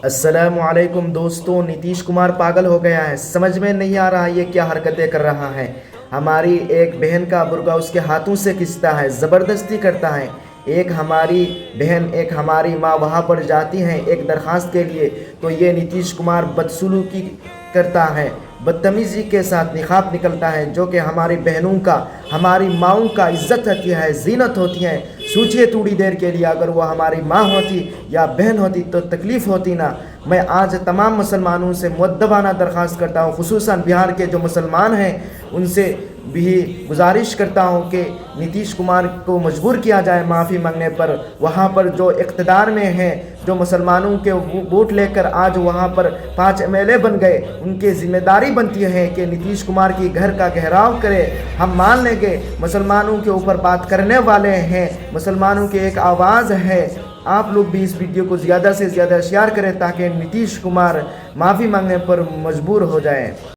السلام علیکم دوستوں، نتیش کمار پاگل ہو گیا ہے۔ سمجھ میں نہیں آ رہا یہ کیا حرکتیں کر رہا ہے۔ ہماری ایک بہن کا برقع اس کے ہاتھوں سے کھینچتا ہے، زبردستی کرتا ہے۔ ایک ہماری بہن، ایک ہماری ماں وہاں پر جاتی ہیں ایک درخواست کے لیے، تو یہ نتیش کمار بدسلوکی کرتا ہے، بدتمیزی کے ساتھ نقاب نکلتا ہے، جو کہ ہماری بہنوں کا، ہماری ماؤں کا عزت ہوتی ہے، زینت ہوتی ہے۔ سوچئے تھوڑی دیر کے لیے، اگر وہ ہماری ماں ہوتی یا بہن ہوتی تو تکلیف ہوتی نا۔ میں آج تمام مسلمانوں سے مؤدبانہ درخواست کرتا ہوں، خصوصاً بہار کے جو مسلمان ہیں ان سے بھی گزارش کرتا ہوں کہ نتیش کمار کو مجبور کیا جائے معافی مانگنے پر۔ وہاں پر جو اقتدار میں ہیں، جو مسلمانوں کے ووٹ لے کر آج وہاں پر 5 MLA بن گئے، ان کی ذمہ داری بنتی ہے کہ نتیش کمار کی گھر کا گھیراؤ کرے۔ ہم مان لیں گے مسلمانوں کے اوپر بات کرنے والے ہیں، مسلمانوں کی ایک آواز ہے۔ آپ لوگ بھی اس ویڈیو کو زیادہ سے زیادہ شیئر کریں تاکہ نتیش کمار معافی مانگنے پر مجبور ہو جائیں۔